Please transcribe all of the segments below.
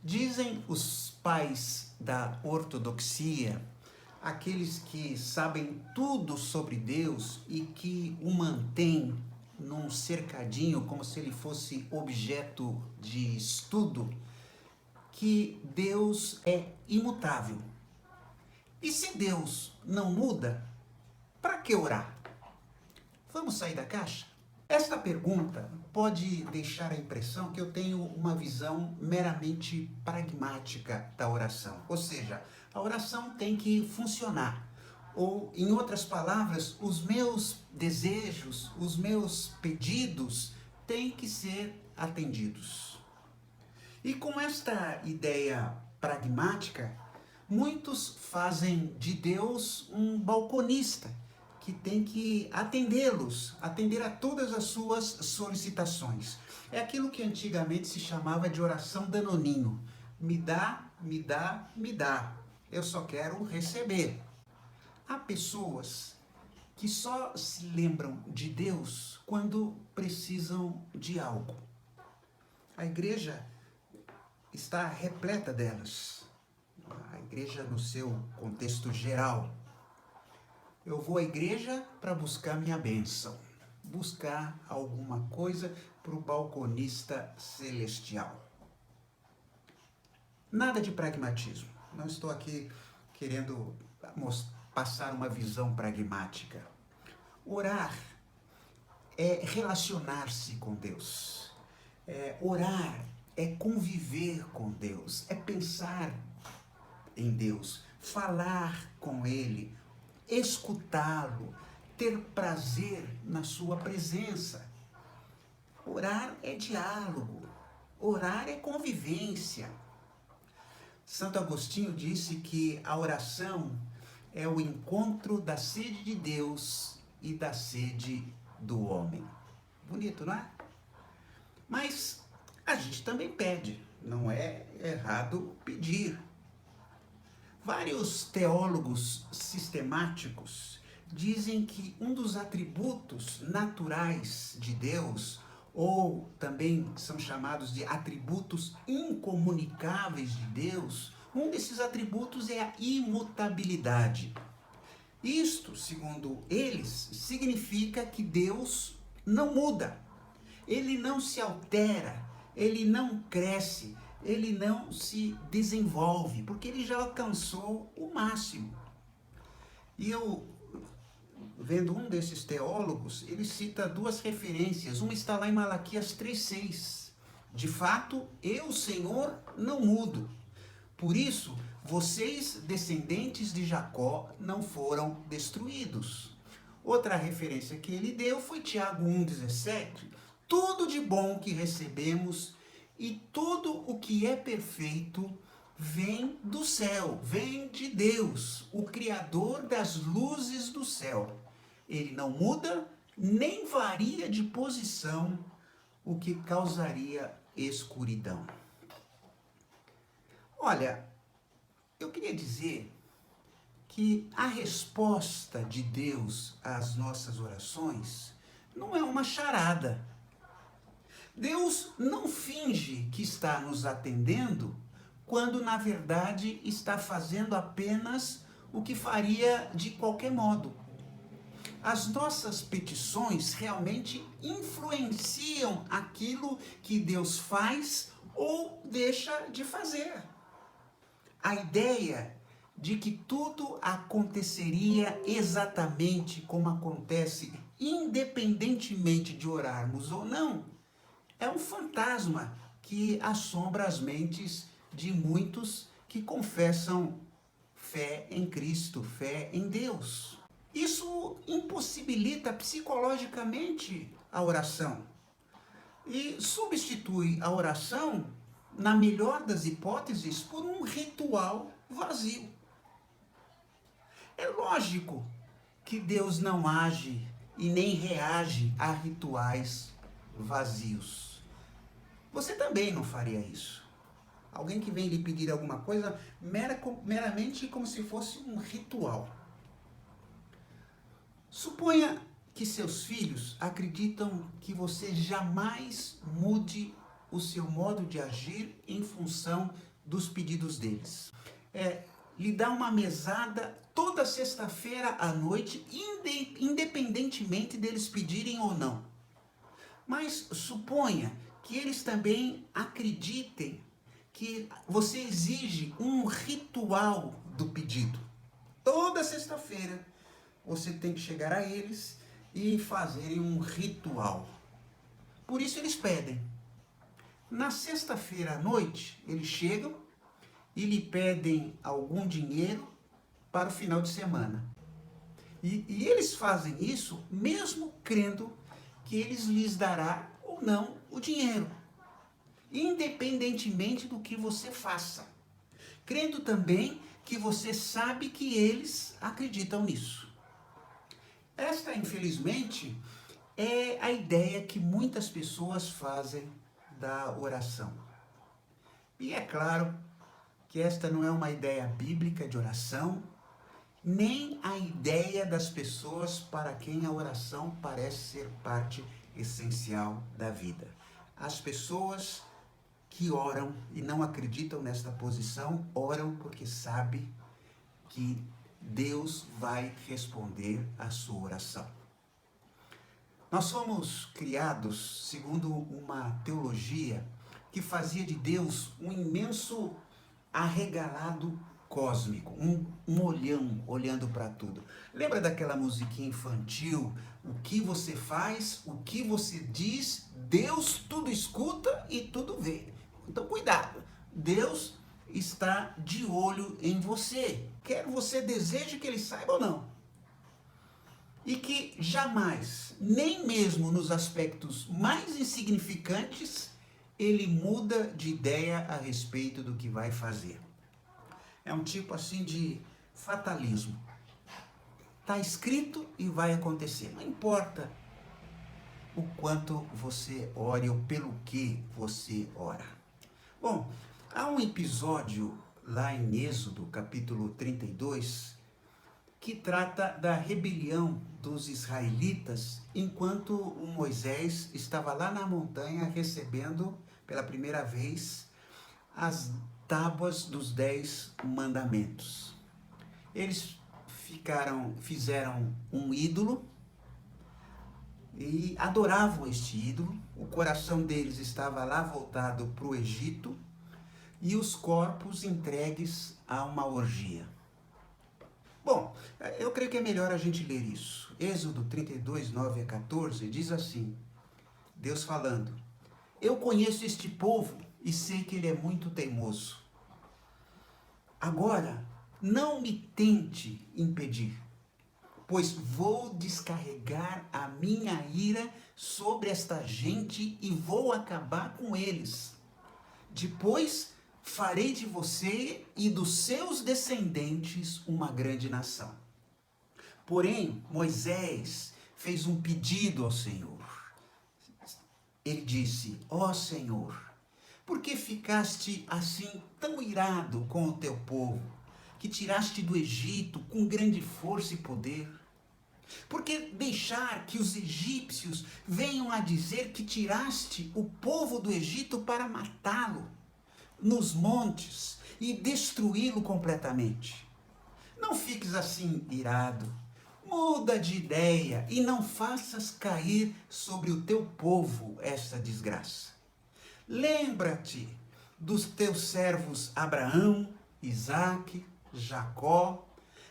Dizem os pais da ortodoxia, aqueles que sabem tudo sobre Deus e que o mantêm num cercadinho como se ele fosse objeto de estudo, que Deus é imutável. E se Deus não muda, para que orar? Vamos sair da caixa? Esta pergunta pode deixar a impressão que eu tenho uma visão meramente pragmática da oração. Ou seja, a oração tem que funcionar. Ou, em outras palavras, os meus desejos, os meus pedidos têm que ser atendidos. E com esta ideia pragmática, muitos fazem de Deus um balconista que tem que atendê-los, atender a todas as suas solicitações. É aquilo que antigamente se chamava de oração danoninho. Me dá, me dá, me dá. Eu só quero receber. Há pessoas que só se lembram de Deus quando precisam de algo. A igreja está repleta delas. A igreja no seu contexto geral. Eu vou à igreja para buscar minha bênção, buscar alguma coisa para o balconista celestial. Nada de pragmatismo. Não estou aqui querendo passar uma visão pragmática. Orar é relacionar-se com Deus. Orar é conviver com Deus, é pensar em Deus, falar com Ele, escutá-lo, ter prazer na sua presença. Orar é diálogo, orar é convivência. Santo Agostinho disse que a oração é o encontro da sede de Deus e da sede do homem. Bonito, não é? Mas a gente também pede, não é errado pedir. Vários teólogos sistemáticos dizem que um dos atributos naturais de Deus, ou também são chamados de atributos incomunicáveis de Deus, um desses atributos é a imutabilidade. Isto, segundo eles, significa que Deus não muda, ele não se altera, ele não cresce, ele não se desenvolve, porque ele já alcançou o máximo. E eu, vendo um desses teólogos, ele cita duas referências. Uma está lá em Malaquias 3,6. De fato, eu, Senhor, não mudo. Por isso, vocês, descendentes de Jacó, não foram destruídos. Outra referência que ele deu foi Tiago 1,17. Tudo de bom que recebemos e tudo o que é perfeito vem do céu, vem de Deus, o Criador das luzes do céu. Ele não muda, nem varia de posição, o que causaria escuridão. Olha, eu queria dizer que a resposta de Deus às nossas orações não é uma charada. Deus não finge que está nos atendendo quando, na verdade, está fazendo apenas o que faria de qualquer modo. As nossas petições realmente influenciam aquilo que Deus faz ou deixa de fazer. A ideia de que tudo aconteceria exatamente como acontece, independentemente de orarmos ou não, é um fantasma que assombra as mentes de muitos que confessam fé em Cristo, fé em Deus. Isso impossibilita psicologicamente a oração e substitui a oração, na melhor das hipóteses, por um ritual vazio. É lógico que Deus não age e nem reage a rituais vazios. Você também não faria isso. Alguém que vem lhe pedir alguma coisa meramente como se fosse um ritual. Suponha que seus filhos acreditam que você jamais mude o seu modo de agir em função dos pedidos deles. Lhe dá uma mesada toda sexta-feira à noite, independentemente deles pedirem ou não. Mas suponha que eles também acreditem que você exige um ritual do pedido. Toda sexta-feira você tem que chegar a eles e fazerem um ritual. Por isso eles pedem. Na sexta-feira à noite, eles chegam e lhe pedem algum dinheiro para o final de semana. E eles fazem isso mesmo crendo que eles lhes dará ou não o dinheiro, independentemente do que você faça. Crendo também que você sabe que eles acreditam nisso. Esta, infelizmente, é a ideia que muitas pessoas fazem da oração. E é claro que esta não é uma ideia bíblica de oração, nem a ideia das pessoas para quem a oração parece ser parte essencial da vida. As pessoas que oram e não acreditam nesta posição, oram porque sabem que Deus vai responder a sua oração. Nós fomos criados segundo uma teologia que fazia de Deus um imenso arregalado cósmico, um olhão olhando para tudo. Lembra daquela musiquinha infantil? O que você faz, o que você diz, Deus tudo escuta e tudo vê. Então cuidado, Deus está de olho em você, quer você deseje que ele saiba ou não. E que jamais, nem mesmo nos aspectos mais insignificantes, ele muda de ideia a respeito do que vai fazer. É um tipo assim de fatalismo. Está escrito e vai acontecer. Não importa o quanto você ore ou pelo que você ora. Bom, há um episódio lá em Êxodo, capítulo 32, que trata da rebelião dos israelitas enquanto o Moisés estava lá na montanha recebendo pela primeira vez as tábuas dos 10 mandamentos. Eles fizeram um ídolo e adoravam este ídolo. O coração deles estava lá voltado para o Egito e os corpos entregues a uma orgia. Bom, eu creio que é melhor a gente ler isso. Êxodo 32, 9 a 14 diz assim, Deus falando, eu conheço este povo e sei que ele é muito teimoso. Agora, não me tente impedir, pois vou descarregar a minha ira sobre esta gente e vou acabar com eles. Depois farei de você e dos seus descendentes uma grande nação. Porém, Moisés fez um pedido ao Senhor. Ele disse, ó Senhor, por que ficaste assim tão irado com o teu povo, que tiraste do Egito com grande força e poder? Por que deixar que os egípcios venham a dizer que tiraste o povo do Egito para matá-lo nos montes e destruí-lo completamente? Não fiques assim irado, muda de ideia e não faças cair sobre o teu povo esta desgraça. Lembra-te dos teus servos Abraão, Isaque, Jacó.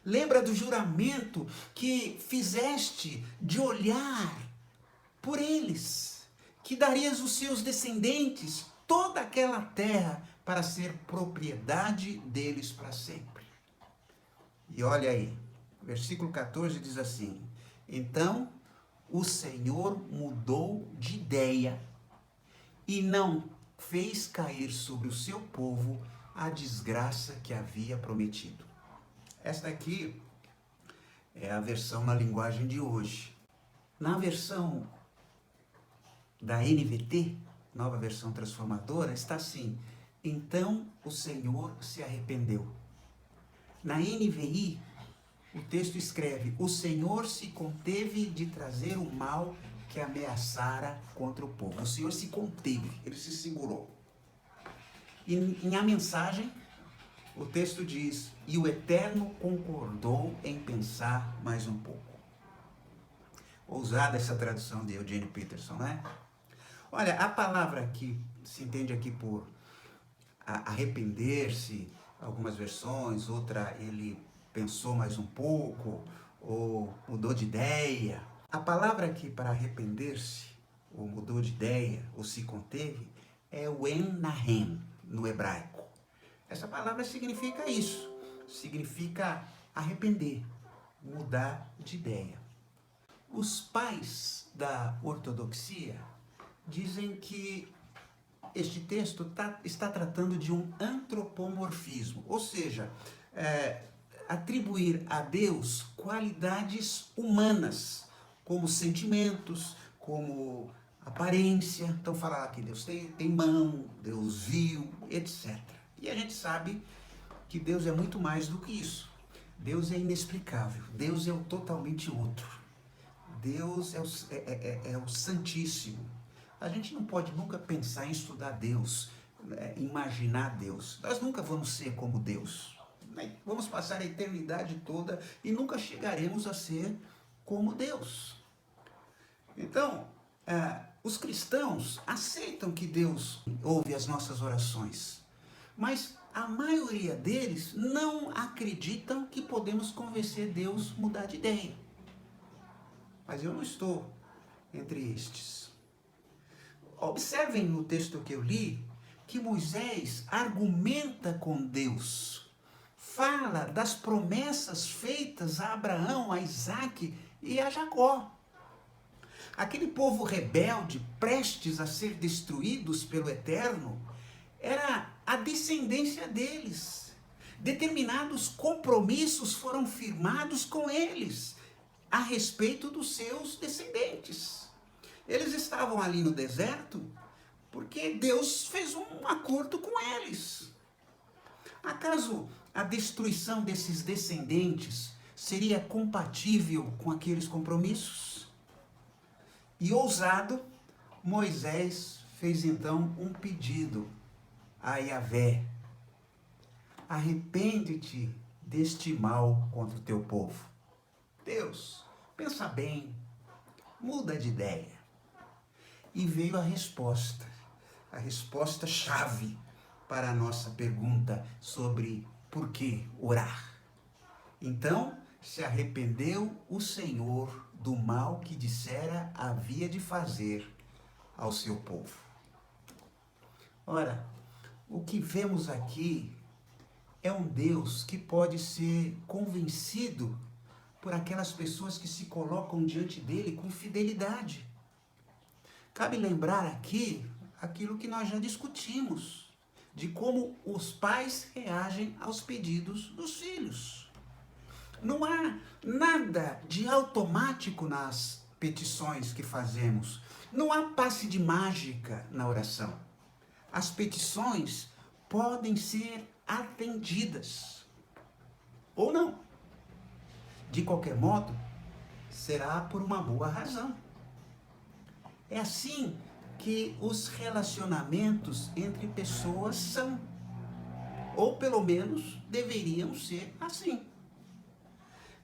Lembra do juramento que fizeste de olhar por eles, que darias os seus descendentes toda aquela terra para ser propriedade deles para sempre. E olha aí, versículo 14 diz assim, então o Senhor mudou de ideia e não fez cair sobre o seu povo a desgraça que havia prometido. Esta aqui é a versão na linguagem de hoje. Na versão da NVT, nova versão transformadora, está assim, então o Senhor se arrependeu. Na NVI, o texto escreve, o Senhor se conteve de trazer o mal que ameaçara contra o povo. O Senhor se conteve, ele se segurou. E em A Mensagem, o texto diz: e o Eterno concordou em pensar mais um pouco. Ousada essa tradução de Eugene Peterson, né? Olha, a palavra que se entende aqui por arrepender-se, algumas versões, outra ele pensou mais um pouco, ou mudou de ideia. A palavra aqui para arrepender-se, ou mudou de ideia, ou se conteve, é o enahem, no hebraico. Essa palavra significa isso, significa arrepender, mudar de ideia. Os pais da ortodoxia dizem que este texto está tratando de um antropomorfismo, ou seja, atribuir a Deus qualidades humanas, como sentimentos, como aparência. Então falar que Deus tem mão, Deus viu, etc. E a gente sabe que Deus é muito mais do que isso. Deus é inexplicável, Deus é o totalmente outro. Deus é o Santíssimo. A gente não pode nunca pensar em estudar Deus, imaginar Deus. Nós nunca vamos ser como Deus. Vamos passar a eternidade toda e nunca chegaremos a ser como Deus. Então, os cristãos aceitam que Deus ouve as nossas orações, mas a maioria deles não acreditam que podemos convencer Deus a mudar de ideia. Mas eu não estou entre estes. Observem no texto que eu li que Moisés argumenta com Deus, fala das promessas feitas a Abraão, a Isaque e a Jacó. Aquele povo rebelde, prestes a ser destruídos pelo Eterno, era a descendência deles. Determinados compromissos foram firmados com eles a respeito dos seus descendentes. Eles estavam ali no deserto porque Deus fez um acordo com eles. Acaso a destruição desses descendentes seria compatível com aqueles compromissos? E ousado, Moisés fez então um pedido a Yahvé: arrepende-te deste mal contra o teu povo. Deus, pensa bem, muda de ideia. E veio a resposta chave para a nossa pergunta sobre por que orar. Então se arrependeu o Senhor do mal que dissera havia de fazer ao seu povo. Ora, o que vemos aqui é um Deus que pode ser convencido por aquelas pessoas que se colocam diante dele com fidelidade. Cabe lembrar aqui aquilo que nós já discutimos, de como os pais reagem aos pedidos dos filhos. Não há nada de automático nas petições que fazemos. Não há passe de mágica na oração. As petições podem ser atendidas ou não. De qualquer modo, será por uma boa razão. É assim que os relacionamentos entre pessoas são. Ou pelo menos deveriam ser assim.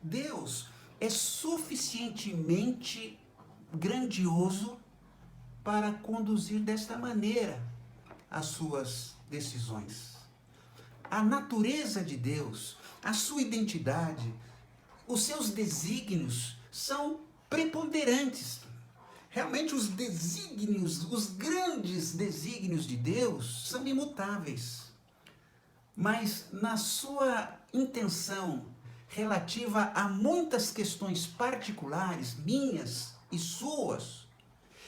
Deus é suficientemente grandioso para conduzir desta maneira as suas decisões. A natureza de Deus, a sua identidade, os seus desígnios são preponderantes. Realmente os desígnios, os grandes desígnios de Deus são imutáveis. Mas na sua intenção relativa a muitas questões particulares, minhas e suas,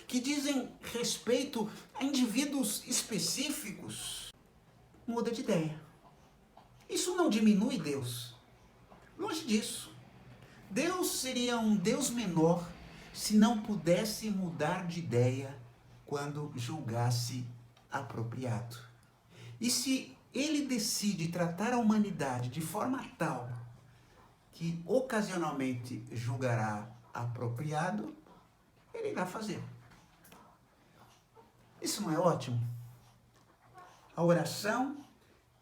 que dizem respeito a indivíduos específicos, muda de ideia. Isso não diminui Deus. Longe disso. Deus seria um Deus menor se não pudesse mudar de ideia quando julgasse apropriado. E se ele decide tratar a humanidade de forma tal que ocasionalmente julgará apropriado, ele irá fazer. Isso não é ótimo? A oração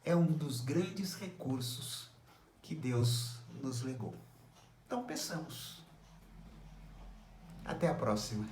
é um dos grandes recursos que Deus nos legou. Então, peçamos. Até a próxima.